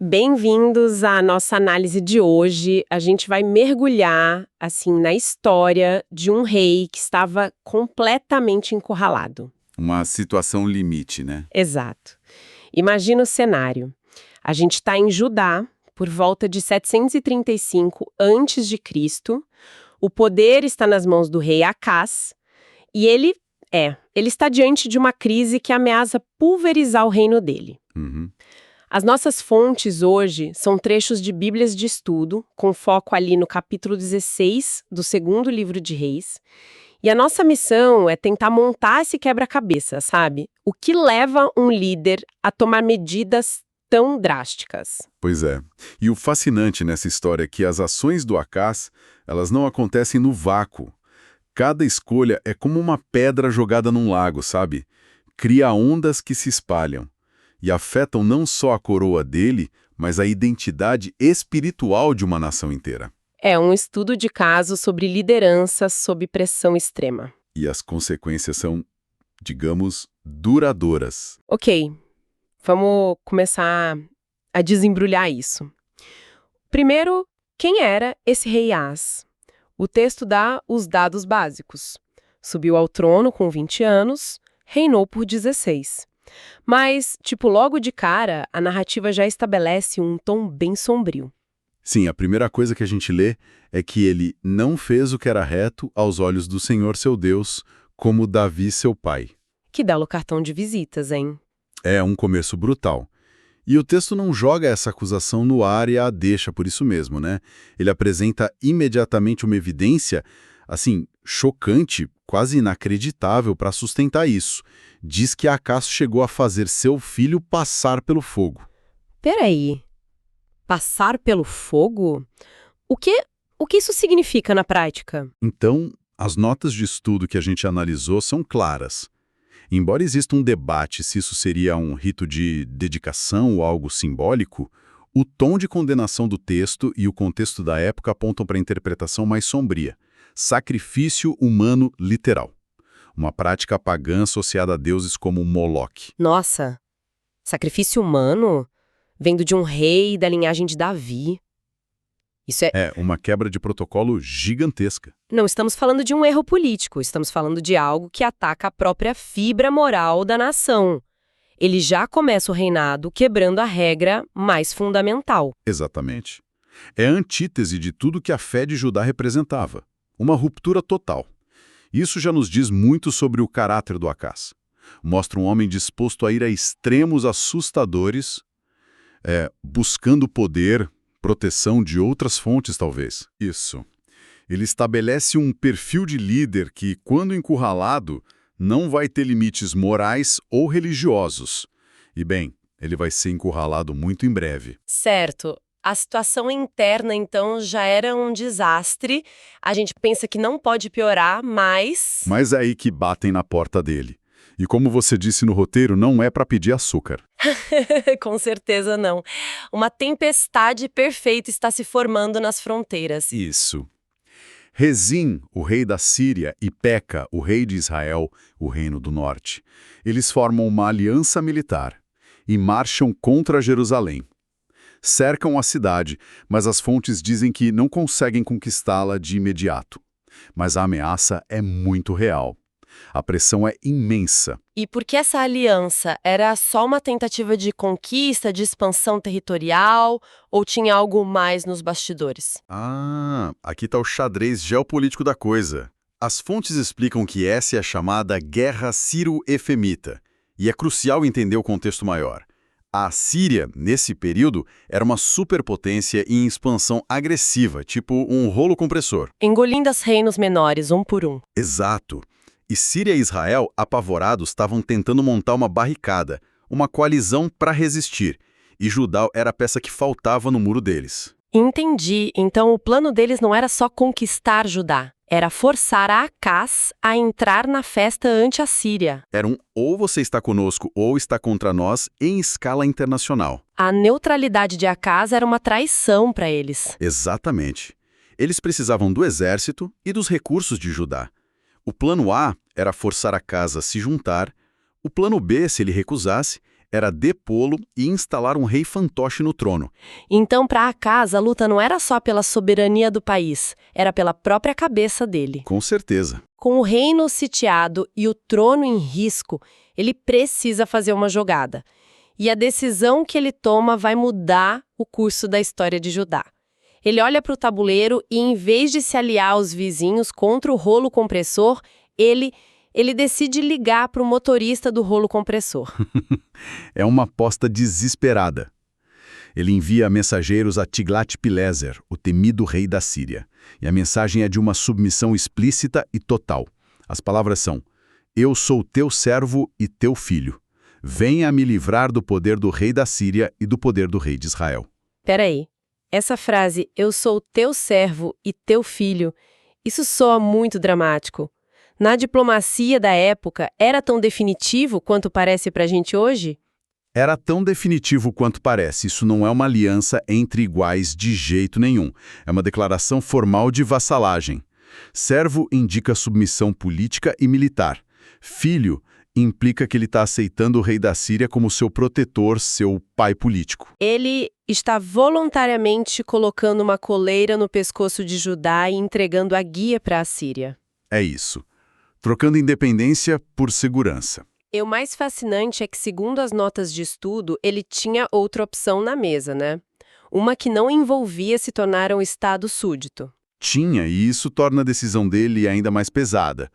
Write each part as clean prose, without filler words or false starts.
Bem-vindos à nossa análise de hoje. A gente vai mergulhar, assim, na história de um rei que estava completamente encurralado. Uma situação limite, né? Exato. Imagina o cenário. A gente está em Judá, por volta de 735 a.C. O poder está nas mãos do rei Acás e ele está diante de uma crise que ameaça pulverizar o reino dele. Uhum. As nossas fontes hoje são trechos de Bíblias de estudo, com foco ali no capítulo 16 do segundo livro de Reis. E a nossa missão é tentar montar esse quebra-cabeça, sabe? O que leva um líder a tomar medidas tão drásticas? Pois é. E o fascinante nessa história é que as ações do Acás, elas não acontecem no vácuo. Cada escolha é como uma pedra jogada num lago, sabe? Cria ondas que se espalham e afetam não só a coroa dele, mas a identidade espiritual de uma nação inteira. É um estudo de caso sobre liderança sob pressão extrema. E as consequências são, digamos, duradouras. Ok, vamos começar a desembrulhar isso. Primeiro, quem era esse rei Ás? O texto dá os dados básicos. Subiu ao trono com 20 anos, reinou por 16. Mas, logo de cara, a narrativa já estabelece um tom bem sombrio. Sim, a primeira coisa que a gente lê é que ele não fez o que era reto aos olhos do Senhor seu Deus, como Davi seu pai. Que belo cartão de visitas, hein? É um começo brutal. E o texto não joga essa acusação no ar e a deixa por isso mesmo, né? Ele apresenta imediatamente uma evidência, assim, chocante, quase inacreditável para sustentar isso. Diz que Acás chegou a fazer seu filho passar pelo fogo. Peraí. Passar pelo fogo? O que isso significa na prática? Então, as notas de estudo que a gente analisou são claras. Embora exista um debate se isso seria um rito de dedicação ou algo simbólico, o tom de condenação do texto e o contexto da época apontam para a interpretação mais sombria. Sacrifício humano literal. Uma prática pagã associada a deuses como Moloque. Nossa, sacrifício humano? Vindo de um rei da linhagem de Davi. Isso é... É uma quebra de protocolo gigantesca. Não estamos falando de um erro político, estamos falando de algo que ataca a própria fibra moral da nação. Ele já começa o reinado quebrando a regra mais fundamental. Exatamente. É a antítese de tudo que a fé de Judá representava. Uma ruptura total. Isso já nos diz muito sobre o caráter do Acás. Mostra um homem disposto a ir a extremos assustadores, buscando poder, proteção de outras fontes, talvez. Isso. Ele estabelece um perfil de líder que, quando encurralado, não vai ter limites morais ou religiosos. E, bem, ele vai ser encurralado muito em breve. Certo. A situação interna, então, já era um desastre. A gente pensa que não pode piorar, mas... Mas é aí que batem na porta dele. E como você disse no roteiro, não é para pedir açúcar. Com certeza não. Uma tempestade perfeita está se formando nas fronteiras. Isso. Rezim, o rei da Síria, e Peca, o rei de Israel, o reino do norte. Eles formam uma aliança militar e marcham contra Jerusalém. Cercam a cidade, mas as fontes dizem que não conseguem conquistá-la de imediato. Mas a ameaça é muito real. A pressão é imensa. E por que essa aliança? Era só uma tentativa de conquista, de expansão territorial, ou tinha algo mais nos bastidores? Aqui está o xadrez geopolítico da coisa. As fontes explicam que essa é a chamada Guerra Sírio-Efemita, e é crucial entender o contexto maior. A Síria, nesse período, era uma superpotência em expansão agressiva, tipo um rolo compressor. Engolindo os reinos menores, um por um. Exato. E Síria e Israel, apavorados, estavam tentando montar uma barricada, uma coalizão para resistir. E Judá era a peça que faltava no muro deles. Entendi. Então o plano deles não era só conquistar Judá. Era forçar a Acás a entrar na festa anti-assíria. Era um ou você está conosco ou está contra nós em escala internacional. A neutralidade de Acás era uma traição para eles. Exatamente. Eles precisavam do exército e dos recursos de Judá. O plano A era forçar Acás a se juntar. O plano B, se ele recusasse, era depô-lo e instalar um rei fantoche no trono. Então, para Acaz, a luta não era só pela soberania do país, era pela própria cabeça dele. Com certeza. Com o reino sitiado e o trono em risco, ele precisa fazer uma jogada. E a decisão que ele toma vai mudar o curso da história de Judá. Ele olha para o tabuleiro e, em vez de se aliar aos vizinhos contra o rolo compressor, ele decide ligar para o motorista do rolo compressor. É uma aposta desesperada. Ele envia mensageiros a Tiglat-Pileser, o temido rei da Síria. E a mensagem é de uma submissão explícita e total. As palavras são: Eu sou teu servo e teu filho. Venha me livrar do poder do rei da Síria e do poder do rei de Israel. Peraí, essa frase, eu sou teu servo e teu filho, isso soa muito dramático. Na diplomacia da época, era tão definitivo quanto parece pra gente hoje? Era tão definitivo quanto parece. Isso não é uma aliança entre iguais de jeito nenhum. É uma declaração formal de vassalagem. Servo indica submissão política e militar. Filho implica que ele está aceitando o rei da Síria como seu protetor, seu pai político. Ele está voluntariamente colocando uma coleira no pescoço de Judá e entregando a guia para a Síria. É isso. Trocando independência por segurança. E o mais fascinante é que, segundo as notas de estudo, ele tinha outra opção na mesa, né? Uma que não envolvia se tornar um Estado súdito. Tinha, e isso torna a decisão dele ainda mais pesada.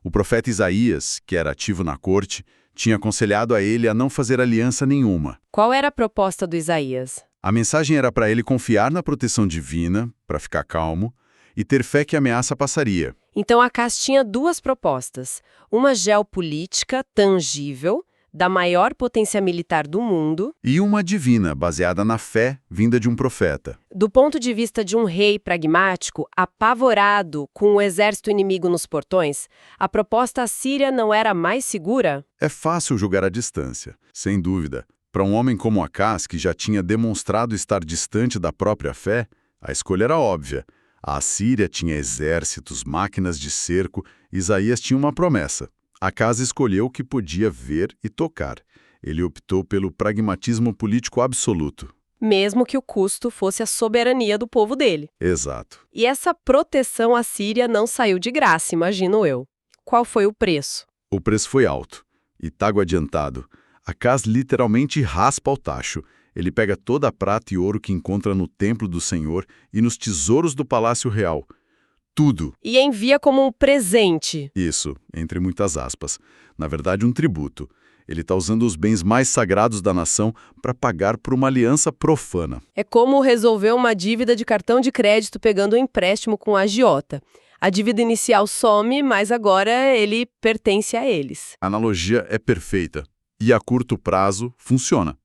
O profeta Isaías, que era ativo na corte, tinha aconselhado a ele a não fazer aliança nenhuma. Qual era a proposta do Isaías? A mensagem era para ele confiar na proteção divina, para ficar calmo, e ter fé que a ameaça passaria. Então Acaz tinha duas propostas. Uma geopolítica, tangível, da maior potência militar do mundo. E uma divina, baseada na fé vinda de um profeta. Do ponto de vista de um rei pragmático, apavorado com o exército inimigo nos portões, a proposta assíria não era mais segura? É fácil julgar a distância, sem dúvida. Para um homem como Acaz, que já tinha demonstrado estar distante da própria fé, a escolha era óbvia. A Assíria tinha exércitos, máquinas de cerco. Isaías tinha uma promessa. Acaz escolheu o que podia ver e tocar. Ele optou pelo pragmatismo político absoluto. Mesmo que o custo fosse a soberania do povo dele. Exato. E essa proteção assíria não saiu de graça, imagino eu. Qual foi o preço? O preço foi alto. E tago adiantado. Acaz literalmente raspa o tacho. Ele pega toda a prata e ouro que encontra no templo do Senhor e nos tesouros do palácio real. Tudo. E envia como um presente. Isso, entre muitas aspas. Na verdade, um tributo. Ele está usando os bens mais sagrados da nação para pagar por uma aliança profana. É como resolver uma dívida de cartão de crédito pegando um empréstimo com a agiota. A dívida inicial some, mas agora ele pertence a eles. A analogia é perfeita. E a curto prazo, funciona.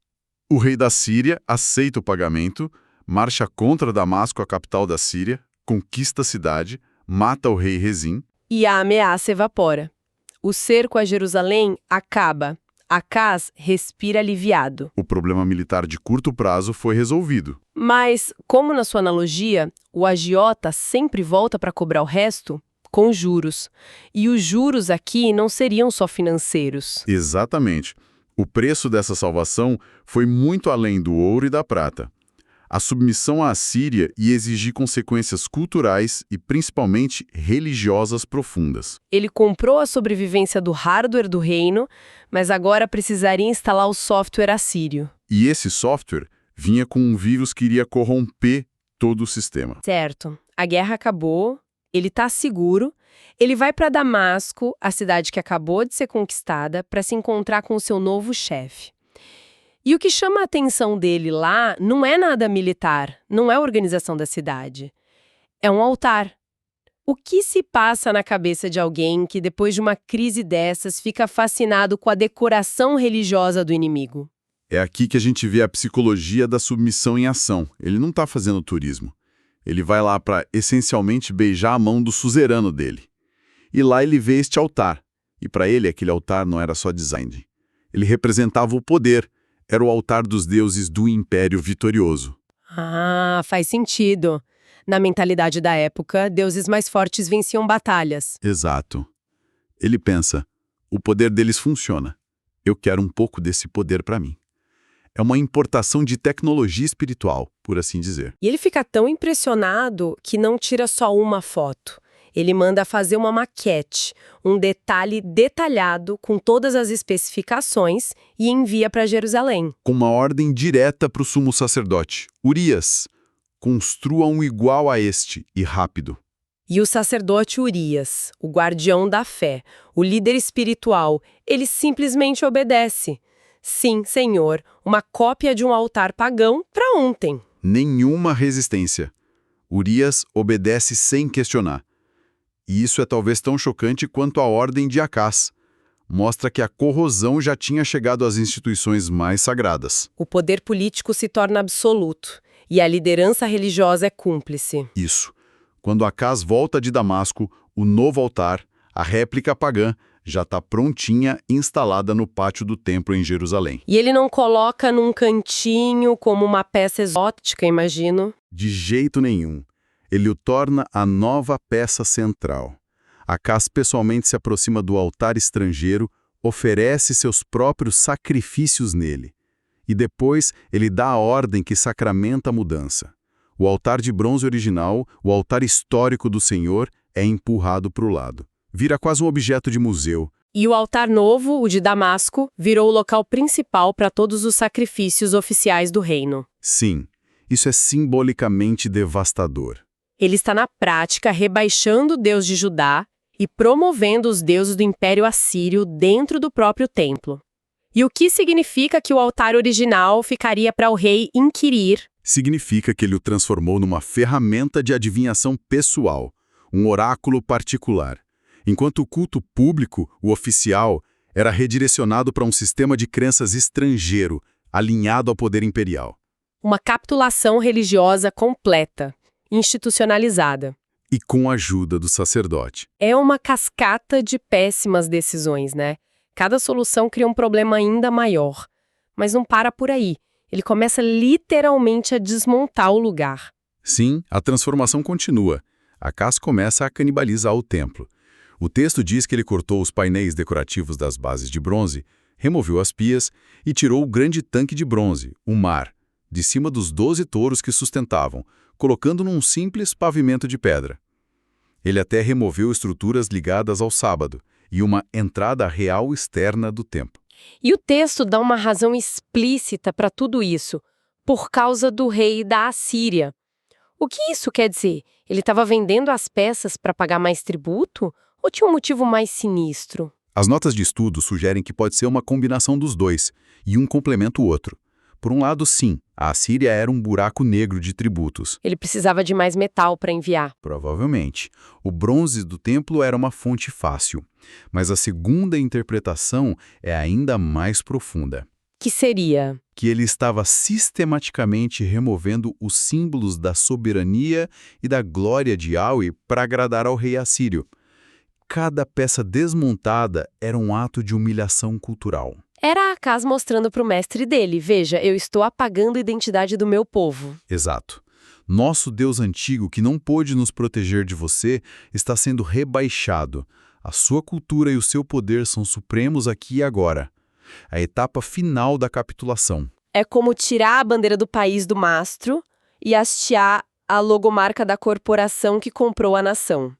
O rei da Síria aceita o pagamento, marcha contra Damasco, a capital da Síria, conquista a cidade, mata o rei Rezim. E a ameaça evapora. O cerco a Jerusalém acaba. Acaz respira aliviado. O problema militar de curto prazo foi resolvido. Mas, como na sua analogia, o agiota sempre volta para cobrar o resto? Com juros. E os juros aqui não seriam só financeiros. Exatamente. O preço dessa salvação foi muito além do ouro e da prata. A submissão à Assíria ia exigir consequências culturais e principalmente religiosas profundas. Ele comprou a sobrevivência do hardware do reino, mas agora precisaria instalar o software assírio. E esse software vinha com um vírus que iria corromper todo o sistema. Certo. A guerra acabou, ele está seguro, ele vai para Damasco, a cidade que acabou de ser conquistada, para se encontrar com o seu novo chefe. E o que chama a atenção dele lá não é nada militar, não é a organização da cidade. É um altar. O que se passa na cabeça de alguém que, depois de uma crise dessas, fica fascinado com a decoração religiosa do inimigo? É aqui que a gente vê a psicologia da submissão em ação. Ele não está fazendo turismo. Ele vai lá para, essencialmente, beijar a mão do suzerano dele. E lá ele vê este altar. E para ele, aquele altar não era só design. Ele representava o poder. Era o altar dos deuses do Império Vitorioso. Ah, faz sentido. Na mentalidade da época, deuses mais fortes venciam batalhas. Exato. Ele pensa, o poder deles funciona. Eu quero um pouco desse poder para mim. É uma importação de tecnologia espiritual, por assim dizer. E ele fica tão impressionado que não tira só uma foto. Ele manda fazer uma maquete, um detalhe detalhado com todas as especificações e envia para Jerusalém. Com uma ordem direta para o sumo sacerdote. Urias, construa um igual a este, e rápido. E o sacerdote Urias, o guardião da fé, o líder espiritual, ele simplesmente obedece. Sim, Senhor, uma cópia de um altar pagão para ontem. Nenhuma resistência. Urias obedece sem questionar. E isso é talvez tão chocante quanto a ordem de Acás. Mostra que a corrosão já tinha chegado às instituições mais sagradas. O poder político se torna absoluto e a liderança religiosa é cúmplice. Isso. Quando Acás volta de Damasco, o novo altar, a réplica pagã, já está prontinha, instalada no pátio do templo em Jerusalém. E ele não coloca num cantinho como uma peça exótica, imagino. De jeito nenhum. Ele o torna a nova peça central. Acás pessoalmente se aproxima do altar estrangeiro, oferece seus próprios sacrifícios nele. E depois ele dá a ordem que sacramenta a mudança. O altar de bronze original, o altar histórico do Senhor, é empurrado para o lado. Vira quase um objeto de museu. E o altar novo, o de Damasco, virou o local principal para todos os sacrifícios oficiais do reino. Sim, isso é simbolicamente devastador. Ele está na prática rebaixando o Deus de Judá e promovendo os deuses do Império Assírio dentro do próprio templo. E o que significa que o altar original ficaria para o rei inquirir? Significa que ele o transformou numa ferramenta de adivinhação pessoal, um oráculo particular, enquanto o culto público, o oficial, era redirecionado para um sistema de crenças estrangeiro, alinhado ao poder imperial. Uma capitulação religiosa completa, institucionalizada. E com a ajuda do sacerdote. É uma cascata de péssimas decisões, né? Cada solução cria um problema ainda maior. Mas não para por aí. Ele começa literalmente a desmontar o lugar. Sim, a transformação continua. Acás começa a canibalizar o templo. O texto diz que ele cortou os painéis decorativos das bases de bronze, removeu as pias e tirou o grande tanque de bronze, o mar, de cima dos 12 touros que sustentavam, colocando num simples pavimento de pedra. Ele até removeu estruturas ligadas ao sábado e uma entrada real externa do templo. E o texto dá uma razão explícita para tudo isso, por causa do rei da Assíria. O que isso quer dizer? Ele estava vendendo as peças para pagar mais tributo? Ou tinha um motivo mais sinistro? As notas de estudo sugerem que pode ser uma combinação dos dois, e um complementa o outro. Por um lado, sim, a Assíria era um buraco negro de tributos. Ele precisava de mais metal para enviar. Provavelmente. O bronze do templo era uma fonte fácil. Mas a segunda interpretação é ainda mais profunda. Que seria? Que ele estava sistematicamente removendo os símbolos da soberania e da glória de Yahweh para agradar ao rei assírio. Cada peça desmontada era um ato de humilhação cultural. Era Acás mostrando para o mestre dele, veja, eu estou apagando a identidade do meu povo. Exato. Nosso Deus antigo, que não pôde nos proteger de você, está sendo rebaixado. A sua cultura e o seu poder são supremos aqui e agora. A etapa final da capitulação. É como tirar a bandeira do país do mastro e hastear a logomarca da corporação que comprou a nação.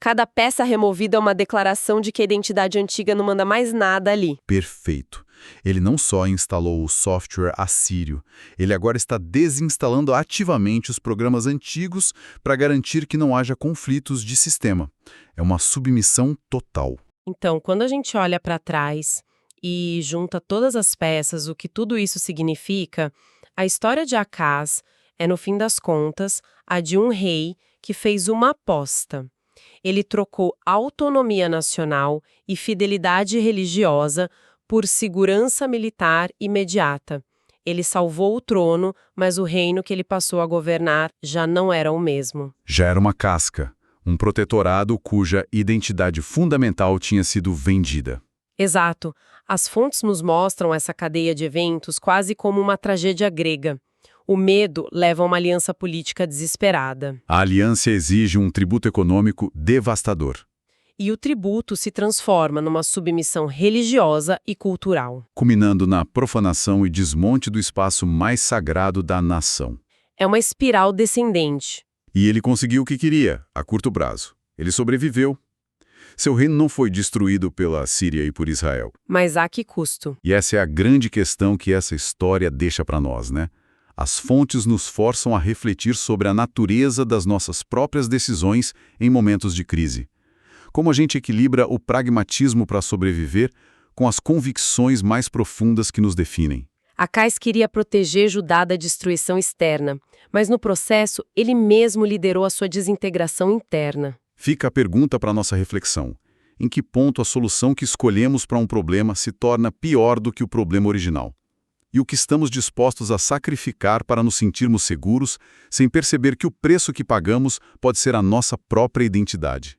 Cada peça removida é uma declaração de que a identidade antiga não manda mais nada ali. Perfeito. Ele não só instalou o software assírio, ele agora está desinstalando ativamente os programas antigos para garantir que não haja conflitos de sistema. É uma submissão total. Então, quando a gente olha para trás e junta todas as peças, o que tudo isso significa, a história de Acás é, no fim das contas, a de um rei que fez uma aposta. Ele trocou autonomia nacional e fidelidade religiosa por segurança militar imediata. Ele salvou o trono, mas o reino que ele passou a governar já não era o mesmo. Já era uma casca, um protetorado cuja identidade fundamental tinha sido vendida. Exato. As fontes nos mostram essa cadeia de eventos quase como uma tragédia grega. O medo leva a uma aliança política desesperada. A aliança exige um tributo econômico devastador. e o tributo se transforma numa submissão religiosa e cultural. culminando na profanação e desmonte do espaço mais sagrado da nação. É uma espiral descendente. E ele conseguiu o que queria, a curto prazo. Ele sobreviveu. Seu reino não foi destruído pela Síria e por Israel. Mas a que custo? E essa é a grande questão que essa história deixa para nós, né? As fontes nos forçam a refletir sobre a natureza das nossas próprias decisões em momentos de crise. Como a gente equilibra o pragmatismo para sobreviver com as convicções mais profundas que nos definem. Acais queria proteger Judá da destruição externa, mas no processo ele mesmo liderou a sua desintegração interna. Fica a pergunta para nossa reflexão. Em que ponto a solução que escolhemos para um problema se torna pior do que o problema original? E o que estamos dispostos a sacrificar para nos sentirmos seguros, sem perceber que o preço que pagamos pode ser a nossa própria identidade?